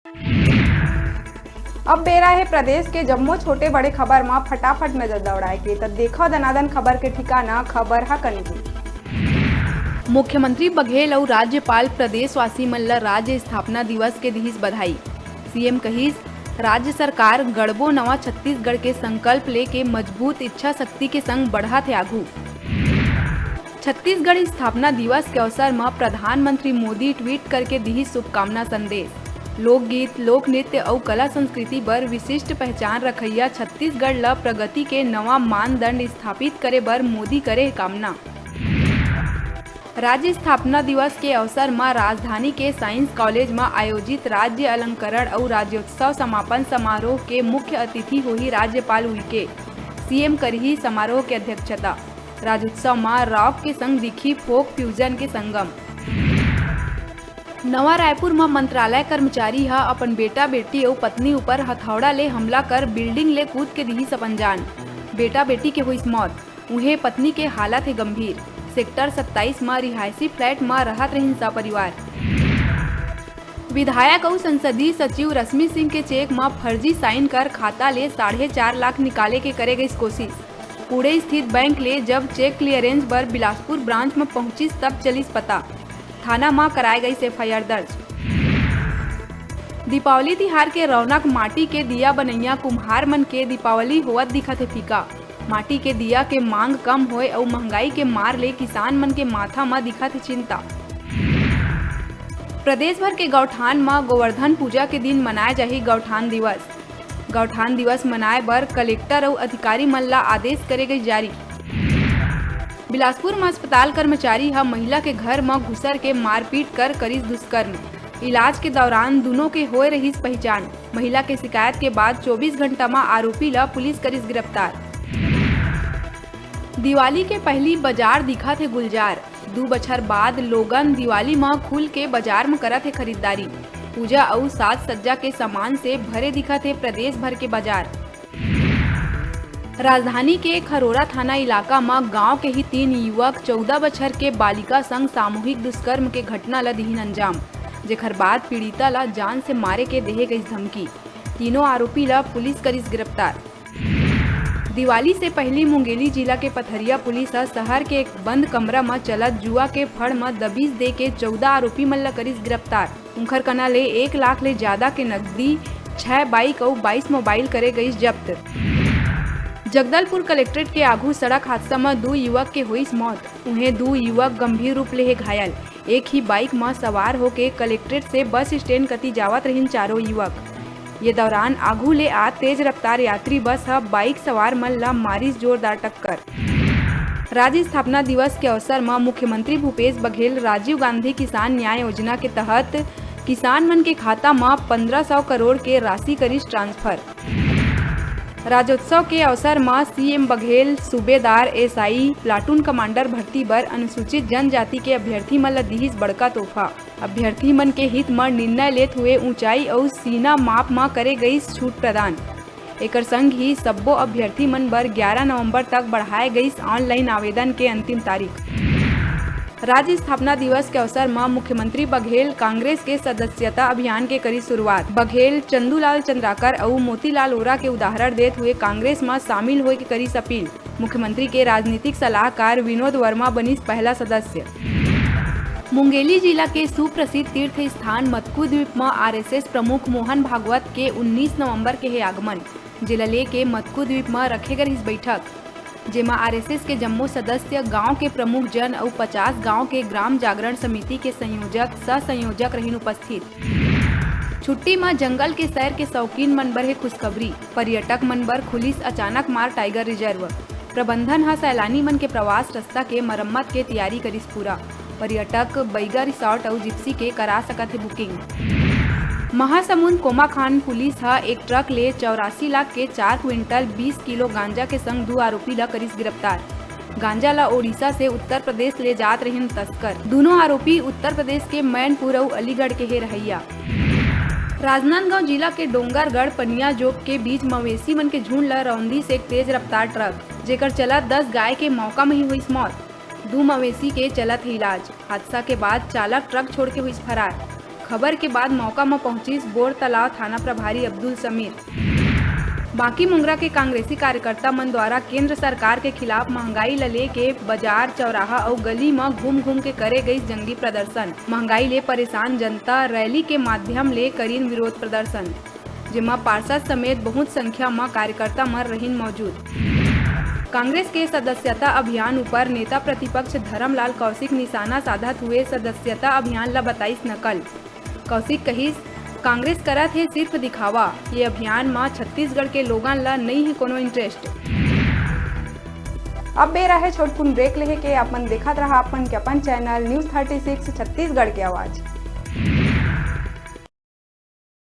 अब बेरा है प्रदेश के जम्मो छोटे बड़े खबर में फटाफट नजर दौड़ाए के तो देखो दनादन खबर के ठिकाना खबर हा कनगी। मुख्यमंत्री बघेल और राज्यपाल प्रदेशवासी मन ला राज्य स्थापना दिवस के दिहिस बधाई। सीएम कहिस राज्य सरकार गढ़बो नवा छत्तीसगढ़ के संकल्प लेके मजबूत इच्छा शक्ति के संग बढ़त है आगू। छत्तीसगढ़ स्थापना दिवस के अवसर में प्रधानमंत्री मोदी ट्वीट करके दिहिस शुभकामना संदेश। लोकगीत, लोक नृत्य और कला संस्कृति बर विशिष्ट पहचान रखैया छत्तीसगढ़ ला प्रगति के नवा मानदंड स्थापित करे बर मोदी करे कामना। राज्य स्थापना दिवस के अवसर में राजधानी के साइंस कॉलेज में आयोजित राज्य अलंकरण और राज्योत्सव समापन समारोह के मुख्य अतिथि हुई राज्यपाल उइके। सीएम करही समारोह के अध्यक्षता। राज्योत्सव में रॉक के संग दिखी फोक फ्यूजन के संगम। नवा रायपुर में मंत्रालय कर्मचारी हा अपन बेटा बेटी और पत्नी ऊपर हथौड़ा ले हमला कर बिल्डिंग ले कूद के दिही सपन जान। बेटा बेटी के हुई मौत, उन्हें पत्नी के हालत है गंभीर। सेक्टर 27 में रिहायशी फ्लैट में रहत रहिन सा परिवार। विधायक और संसदीय सचिव रश्मि सिंह के चेक में फर्जी साइन कर खाता ले 4.5 लाख निकाले के करे गई कोशिश। पुणे स्थित बैंक ले जब चेक क्लियरेंस बर बिलासपुर ब्रांच में पहुंची तब चलिस पता। थाना में कराए गई एफआईआर दर्ज। दीपावली तिहार के रौनक माटी के दिया बनैया कुम्हार मन के दीपावली होवत दिखत है फीका। माटी के दिया के मांग कम होए और महंगाई के मार ले किसान मन के माथा में दिखत है चिंता। प्रदेश भर के गौठान में गोवर्धन पूजा के दिन मनाए जाही गौठान दिवस। गौठान दिवस मनाए बर कलेक्टर और अधिकारी मन ला आदेश करे गई जारी। बिलासपुर में अस्पताल कर्मचारी हा महिला के घर में घुसर के मारपीट कर करिस दुष्कर्म। इलाज के दौरान दोनों के होए रहीस पहचान। महिला के शिकायत के बाद 24 घंटा में आरोपी ला पुलिस करिस गिरफ्तार। दिवाली के पहली बाजार दिखा थे गुलजार। 2 बछर बाद लोगन दिवाली में खुल के बाजार में करत है खरीदारी। पूजा और साज सज्जा के सामान से भरे दिखा थे प्रदेश भर के बाजार। राजधानी के खरोरा थाना इलाका में गांव के ही 3 युवक 14 बछर के बालिका संग सामूहिक दुष्कर्म के घटना ला दिहिन अंजाम, जेकर बाद पीड़िता ला जान से मारे के देहे गई धमकी। तीनों आरोपी ला पुलिस करिस गिरफ्तार। दिवाली से पहले मुंगेली जिला के पथरिया पुलिस शहर के एक बंद कमरा में चलत जुआ के फड़ में दबिश दे के 14 आरोपी मन ला करिस गिरफ्तार। उनखर कना ले 1 लाख ले ज्यादा के नकदी, 6 बाइक और 22 मोबाइल करे गई जब्त। जगदलपुर कलेक्ट्रेट के आगू सड़क हादसा में 2 युवक के हुई मौत। उन्हें 2 युवक गंभीर रूप ले घायल। एक ही बाइक में सवार होके कलेक्ट्रेट से बस स्टैंड कती जावत रहिन चारों युवक। ये दौरान आगू ले आ तेज रफ्तार यात्री बस बाइक सवार मन ला मारिस जोरदार टक्कर। राज्य स्थापना दिवस के अवसर में मुख्यमंत्री भूपेश बघेल राजीव गांधी किसान न्याय योजना के तहत किसान मन के खाता में 1500 करोड़ के राशि करिस ट्रांसफर। राज्योत्सव के अवसर में सीएम बघेल सूबेदार एसआई प्लाटून कमांडर भर्ती बर अनुसूचित जनजाति के अभ्यर्थी मन ला दिहिस बड़का तोहफा। अभ्यर्थी मन के हित में निर्णय लेत हुए ऊंचाई और सीना माप में करे गई छूट प्रदान। एकर संग ही सब्बो अभ्यर्थी मन बर 11 नवंबर तक बढ़ाए गई ऑनलाइन आवेदन के अंतिम तारीख। राज्य स्थापना दिवस के अवसर में मुख्यमंत्री बघेल कांग्रेस के सदस्यता अभियान के करी शुरुआत। बघेल चंदूलाल चंद्राकर और मोतीलाल वोरा के उदाहरण देते हुए कांग्रेस में शामिल होए के करी अपील। मुख्यमंत्री के राजनीतिक सलाहकार विनोद वर्मा बनिस पहला सदस्य। मुंगेली जिला के सुप्रसिद्ध तीर्थ स्थान मत्कू द्वीप में आरएसएस प्रमुख मोहन भागवत के 19 नवंबर के है आगमन। जिला ले के मत्कू द्वीप में रखे गए इस बैठक, जेमा आरएसएस के जम्मो सदस्य, गांव के प्रमुख जन और 50 गांव के ग्राम जागरण समिति के संयोजक सह संयोजक रहिन उपस्थित। छुट्टी में जंगल के सैर के शौकीन मन बर है खुशखबरी। पर्यटक मन बर खुलिस अचानक मार टाइगर रिजर्व। प्रबंधन हा सैलानी मन के प्रवास रास्ता के मरम्मत के तैयारी करिस पूरा। पर्यटक बैगा रिसोर्ट और जिप्सी के करा सकत है बुकिंग। महासमुंद कोमाखान पुलिस हा एक ट्रक ले 84 लाख के 4 क्विंटल 20 किलो गांजा के संग 2 आरोपी ला करिस गिरफ्तार। गांजा ला ओडिशा से उत्तर प्रदेश ले जात रहिन तस्कर। दोनों आरोपी उत्तर प्रदेश के मैनपुर और अलीगढ़ के है रहैया। राजनांदगांव जिला के डोंगरगढ़ पनिया जोक के बीच मवेशी मन के झुंड ला रौंदी से एक तेज रफ्तार ट्रक, जेकर चलत 10 गाय के मौका में ही हुई मौत। 2 मवेशी के चलत है इलाज। हादसा के बाद चालक ट्रक छोड़ के हुई फरार। खबर के बाद मौका में पहुंची बोर तालाब थाना प्रभारी अब्दुल समीर। बांकी मुंगरा के कांग्रेसी कार्यकर्ता मन द्वारा केंद्र सरकार के खिलाफ महंगाई ला लेके बाजार, चौराहा और गली में घूम घूम के करे गई जंगी प्रदर्शन। महंगाई ले परेशान जनता रैली के माध्यम ले करीन विरोध प्रदर्शन, जिमा पार्षद समेत बहुत संख्या में कार्यकर्ता मन रहीन मौजूद। कांग्रेस के सदस्यता अभियान ऊपर नेता प्रतिपक्ष धर्मलाल कौशिक निशाना साधत हुए सदस्यता अभियान ला बताइस नकल। कौशिक कहिस, कांग्रेस करत है सिर्फ दिखावा, ये अभियान में छत्तीसगढ़ के लोगन ला नहीं है कोनो इंटरेस्ट। अब बेरा है छोटकुन ब्रेक लेहे के। अपन देखत रहा अपन के अपन चैनल न्यूज़ 36 छत्तीसगढ़ के आवाज।